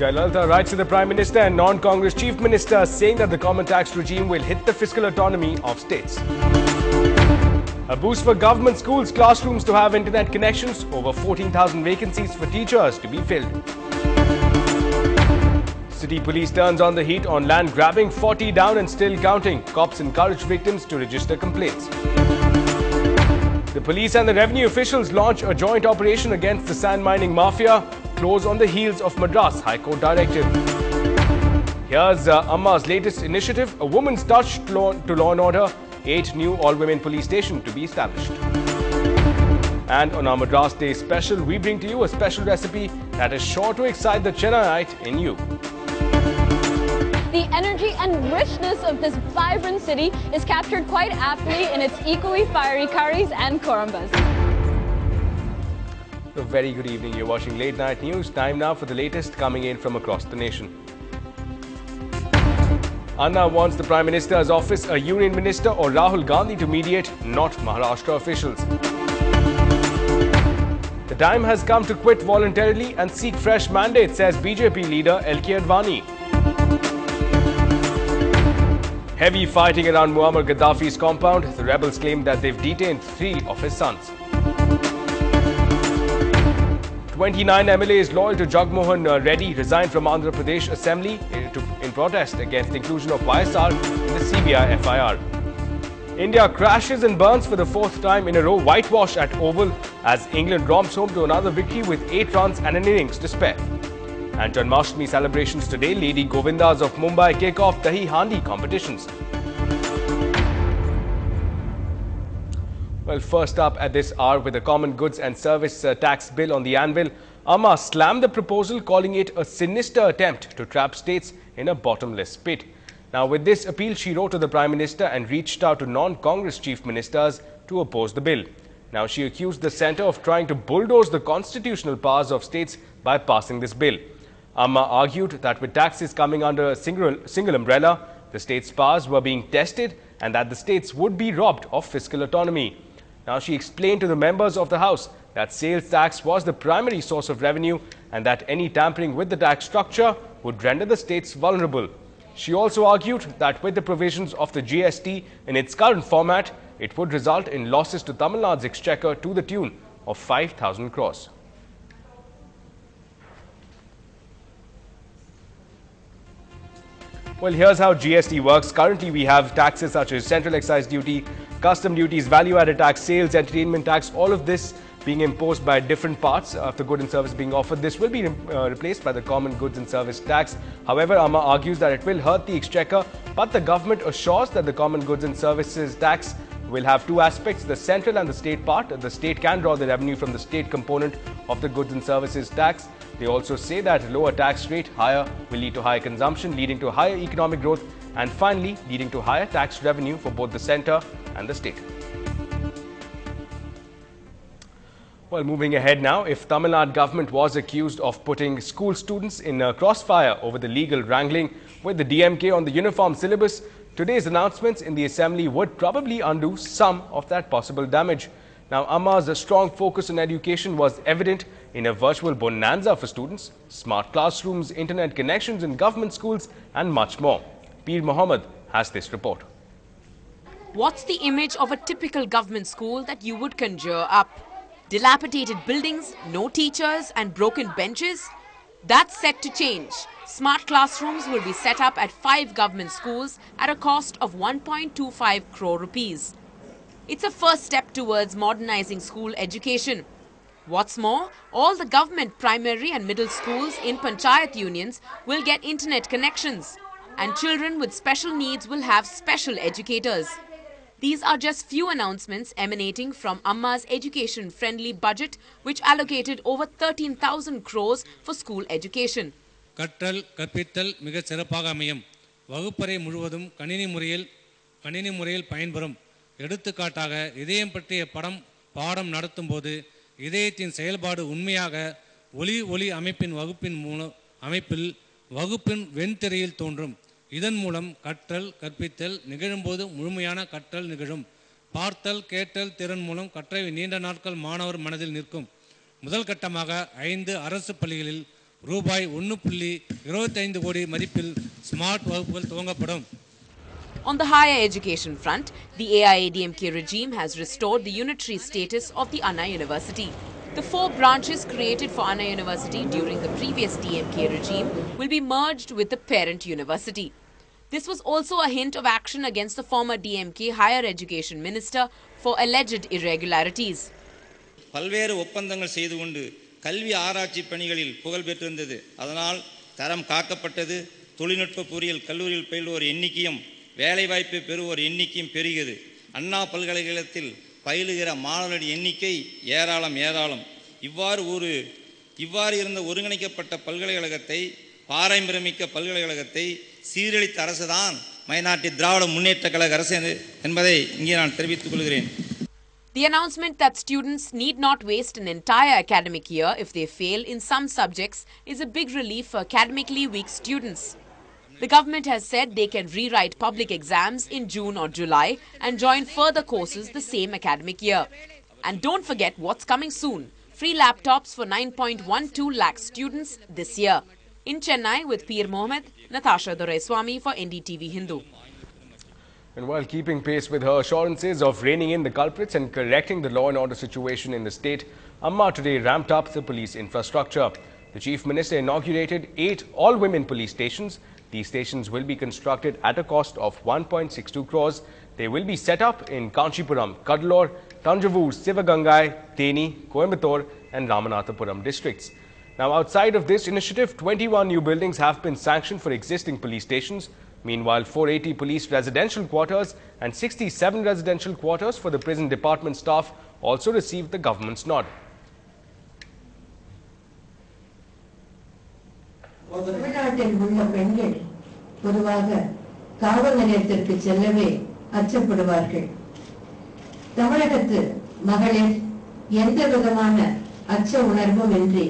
Jayalalitha writes to the Prime Minister and non-Congress Chief Minister saying that the common tax regime will hit the fiscal autonomy of states. A boost for government schools classrooms to have internet connections, over 14,000 vacancies for teachers to be filled. City police turns on the heat on land grabbing, 40 down and still counting. Cops encourage victims to register complaints. The police and the revenue officials launch a joint operation against the sand mining mafia, close on the heels of Madras High Court directive. Here's Amma's latest initiative, a woman's touch to law and order, 8 new all-women police stations to be established. And on our Madras Day special, we bring to you a special recipe that is sure to excite the Chennaiite in you. The energy and richness of this vibrant city is captured quite aptly in its equally fiery curries and korumbas. A very good evening. You're watching Late Night News. Time now for the latest coming in from across the nation. Anna wants the Prime Minister's office, a union minister or Rahul Gandhi to mediate, not Maharashtra officials. The time has come to quit voluntarily and seek fresh mandate, says BJP leader L.K. Advani. Heavy fighting around Muammar Gaddafi's compound. The rebels claim that they've detained 3 of his sons. 29 MLAs loyal to Jagmohan Reddy resigned from Andhra Pradesh Assembly in protest against the inclusion of YSR in the CBI FIR. India crashes and burns for the 4th time in a row, whitewash at Oval as England romps home to another victory with 8 runs and an innings to spare. And Janmashtami celebrations today, Lady Govindas of Mumbai kick off Dahi-Handi competitions. Well, first up at this hour with the Common Goods and Service Tax Bill on the anvil, Amma slammed the proposal, calling it a sinister attempt to trap states in a bottomless pit. Now, with this appeal, she wrote to the Prime Minister and reached out to non-Congress chief ministers to oppose the bill. Now, she accused the centre of trying to bulldoze the constitutional powers of states by passing this bill. Amma argued that with taxes coming under a single umbrella, the states' powers were being tested and that the states would be robbed of fiscal autonomy. Now, she explained to the members of the House that sales tax was the primary source of revenue and that any tampering with the tax structure would render the states vulnerable. She also argued that with the provisions of the GST in its current format, it would result in losses to Tamil Nadu's exchequer to the tune of 5,000 crores. Well, here's how GST works. Currently, we have taxes such as central excise duty, custom duties, value-added tax, sales, entertainment tax, all of this being imposed by different parts of the good and service being offered. This will be replaced by the common goods and service tax. However, Amma argues that it will hurt the exchequer, but the government assures that the common goods and services tax will have 2 aspects, the central and the state part. The state can draw the revenue from the state component of the goods and services tax. They also say that lower tax rate higher will lead to higher consumption, leading to higher economic growth, and finally leading to higher tax revenue for both the centre and the state. Well, moving ahead now, if Tamil Nadu government was accused of putting school students in a crossfire over the legal wrangling with the DMK on the uniform syllabus, today's announcements in the Assembly would probably undo some of that possible damage. Now, Amma's strong focus on education was evident in a virtual bonanza for students, smart classrooms, internet connections in government schools, and much more. Peer Mohammed has this report. What's the image of a typical government school that you would conjure up? Dilapidated buildings, no teachers, and broken benches? That's set to change. Smart classrooms will be set up at 5 government schools at a cost of 1.25 crore rupees. It's a first step towards modernizing school education. What's more, all the government primary and middle schools in Panchayat unions will get internet connections, and children with special needs will have special educators. These are just few announcements emanating from Amma's education-friendly budget, which allocated over 13,000 crores for school education. கற்றல் கற்பித்தல் மிகச் சிறப்பாக அமையும். வகுப்பறை முழுவதும் கணினி முறையில் பயன்பெறும். எடுத்துக்காட்டாக இதயம் பற்றிய பாடம் நடத்தும் போது இதயத்தின் செயல்பாடு உண்மையாக ஒளி அமைப்பின் அமைப்பில் வகுப்பின் வெண்திரையில் தோன்றும். இதன் மூலம் கற்றல் கற்பித்தல் நிகழும்போது முழுமையான கற்றல் நிகழும். பார்த்தல் கேட்டல் திறன் மூலம் கற்றவை நீண்ட நாட்கள் மாணவர் மனதில் நிற்கும். முதல் கட்டமாக 5 அரசு பள்ளிகளில் ரூபாய் 1.25 கோடி மதிப்பில் ஸ்மார்ட் வகுப்புகள் துவங்கப்படும். On the higher education front, the AIADMK regime has restored the unitary status of the Anna University. The 4 branches created for Anna University during the previous DMK regime will be merged with the parent university. This was also a hint of action against the former DMK higher education minister for alleged irregularities. பல்வேறு ஒப்பந்தங்கள் செய்து கொண்டு கல்வி ஆராய்ச்சி பணிகளில் புகழ் பெற்றிருந்தது. அதனால் தரம் காக்கப்பட்டது. தொழில்நுட்ப பொறியியல் கல்லூரியில் பயிலுவோர் எண்ணிக்கையும் வேலைவாய்ப்பை பெறுவோர் எண்ணிக்கையும் பெருகியது. அண்ணா பல்கலைக்கழகத்தில் பயிலுகிற மாணவர்களின் எண்ணிக்கை ஏராளம். இவ்வாறு இருந்த ஒருங்கிணைக்கப்பட்ட பல்கலைக்கழகத்தை, பாரம்பரியமிக்க பல்கலைக்கழகத்தை சீரழித்த அரசுதான் மைனாரிட்டி திராவிட முன்னேற்ற கழக அரசு என்பதை இங்கே நான் தெரிவித்துக் கொள்கிறேன். The announcement that students need not waste an entire academic year if they fail in some subjects is a big relief for academically weak students. The government has said they can rewrite public exams in June or July and join further courses the same academic year. And don't forget what's coming soon. Free laptops for 9.12 lakh students this year. In Chennai with Peer Mohammed, Natasha Doraiswamy for NDTV Hindu. And while keeping pace with her assurances of reining in the culprits and correcting the law and order situation in the state, Amma today ramped up the police infrastructure. The Chief Minister inaugurated 8 all-women police stations. These stations will be constructed at a cost of 1.62 crores. They will be set up in Kanchipuram, Kadalur, Tanjavur, Sivagangai, Theni, Coimbatore and Ramanathapuram districts. Now, outside of this initiative, 21 new buildings have been sanctioned for existing police stations. Meanwhile, 480 police residential quarters and 67 residential quarters for the prison department staff also received the government's nod. தமிழ்நாட்டில் உள்ள பெண்கள் பொதுவாக காவல் நிலையத்திற்கு செல்லவே அச்சப்படுவார்கள். தமிழகத்து மகளிர் எந்த விதமான அச்ச உணர்வும் இன்றி,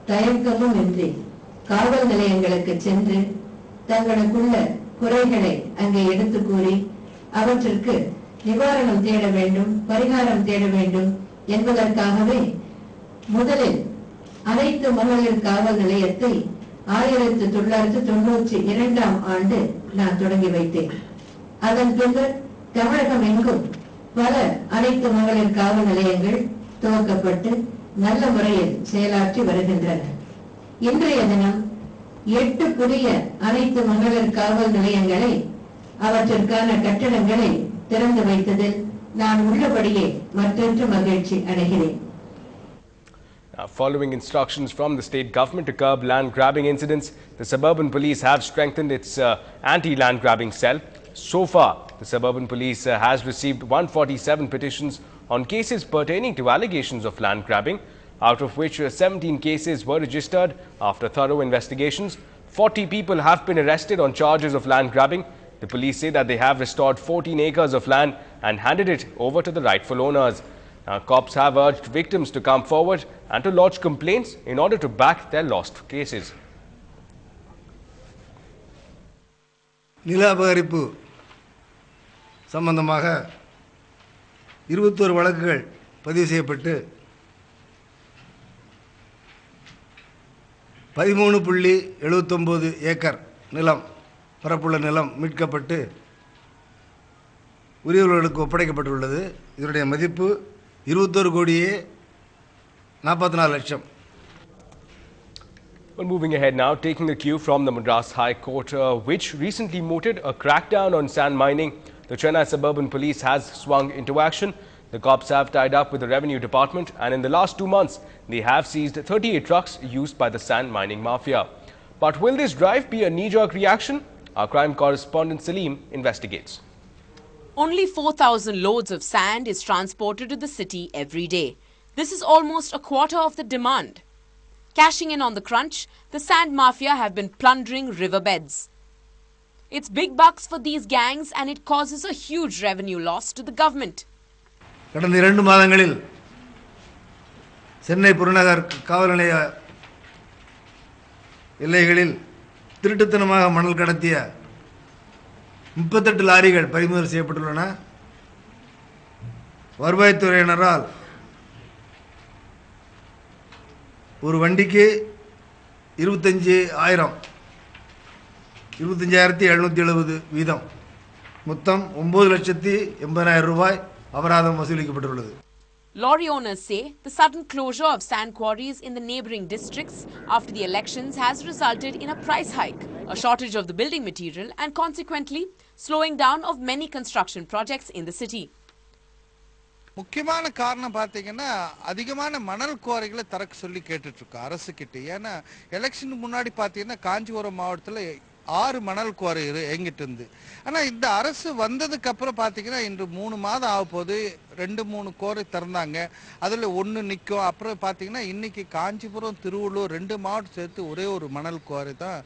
தயக்கமும் இன்றி காவல் நிலையங்களுக்கு சென்று தங்களுக்குள்ள குறைகளை அங்கே எடுத்து கூறி அவற்றிற்கு நிவாரணம் தேட வேண்டும், பரிகாரம் தேட வேண்டும் என்பதற்காகவே முதலில் அனைத்து மகளிர் காவல் நிலையத்தை 1992 ஆண்டு நான் தொடங்கி வைத்தேன். அதன் பின்னர் தமிழகம் எங்கும் பல அனைத்து மகளிர் காவல் நிலையங்கள் துவக்கப்பட்டு நல்ல முறையில் செயலாற்றி வருகின்றன. இன்றைய தினம் 8 புதிய அனைத்து மகளிர் காவல் நிலையங்களை, அவற்றிற்கான கட்டடங்களை திறந்து வைத்ததில் நான் உள்ளபடியே மற்றொன்று மகிழ்ச்சி அடைகிறேன். Following instructions from the state government to curb land grabbing incidents, the suburban police have strengthened its anti-land grabbing cell. So far, the suburban police has received 147 petitions on cases pertaining to allegations of land grabbing, out of which 17 cases were registered after thorough investigations. 40 people have been arrested on charges of land grabbing. The police say that they have restored 14 acres of land and handed it over to the rightful owners. Cops have urged victims to come forward and to lodge complaints in order to back their lost cases. நில அபகரிப்பு சம்பந்தமாக 21 வழக்குகள் பதிவு செய்யப்பட்டு 13.79 acre நிலம், பரப்புள்ள நிலம் மீட்கப்பட்டு உரியவர்களுக்கு ஒப்படைக்கப்பட்டுள்ளது. இதனுடைய மதிப்பு 21,44 லட்சம். Well, moving ahead now, taking the cue from the Madras High Court, which recently mooted a crackdown on sand mining, the Chennai Suburban Police has swung into action. The cops have tied up with the Revenue Department, and in the last 2 months, they have seized 38 trucks used by the sand mining mafia. But will this drive be a knee-jerk reaction? Our crime correspondent Salim investigates. Only 4,000 loads of sand is transported to the city every day. This is almost a quarter of the demand. Cashing in on the crunch, the sand mafia have been plundering riverbeds. It's big bucks for these gangs and it causes a huge revenue loss to the government. கடந்த 2 மாதங்களில் சென்னை புறநகர் காவல் நிலைய எல்லைகளில் திருட்டுத்தனமாக மணல் கடத்திய 38 லாரிகள் பறிமுதல் செய்யப்பட்டுள்ளன. வருவாய்த்துறையினரால் ஒரு வண்டிக்கு 25,770 வீதம் மொத்தம் 9,80,000 ரூபாய் அபராதம் வசூலிக்கப்பட்டுள்ளது. Lorry owners say the sudden closure of sand quarries in the neighbouring districts after the elections has resulted in a price hike, a shortage of the building material and consequently slowing down of many construction projects in the city. முக்கியமான காரணம் பார்த்தீங்கன்னா அதிகமான மணல் குவாரிகளை தரக்கு சொல்லி கேட்டுட்டு இருக்கு அரசு கிட்ட. ஏன்னா எலெக்ஷனுக்கு முன்னாடி பார்த்தீங்கன்னா காஞ்சிபுரம் மாவட்டத்தில் 6 மணல் குவாரி எங்கிட்டு இருந்து. ஆனால் இந்த அரசு வந்ததுக்கு அப்புறம் பார்த்தீங்கன்னா இன்று 3 மாதம் ஆக போது 2-3 குவாரி திறந்தாங்க. அதில் 1 நிற்கும். அப்புறம் பார்த்தீங்கன்னா இன்னைக்கு காஞ்சிபுரம் திருவள்ளூர் 2 மாவட்டம் சேர்த்து ஒரே ஒரு மணல் குவாரி தான்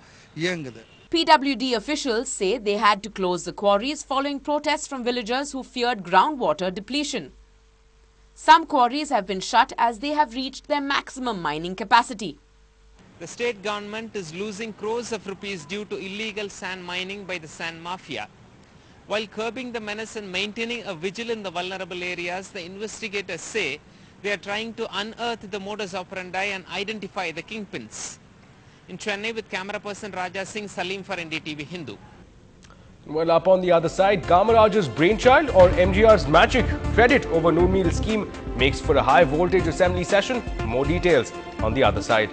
இயங்குது. PWD officials say they had to close the quarries following protests from villagers who feared groundwater depletion. Some quarries have been shut as they have reached their maximum mining capacity. The state government is losing crores of rupees due to illegal sand mining by the sand mafia. While curbing the menace and maintaining a vigil in the vulnerable areas, the investigators say they are trying to unearth the modus operandi and identify the kingpins. In Chennai with camera person Raja Singh Salim for NDTV Hindu. Well, up on the other side, Kamaraj's brainchild or MGR's magic credit over noon meal scheme makes for a high voltage assembly session. More details on the other side.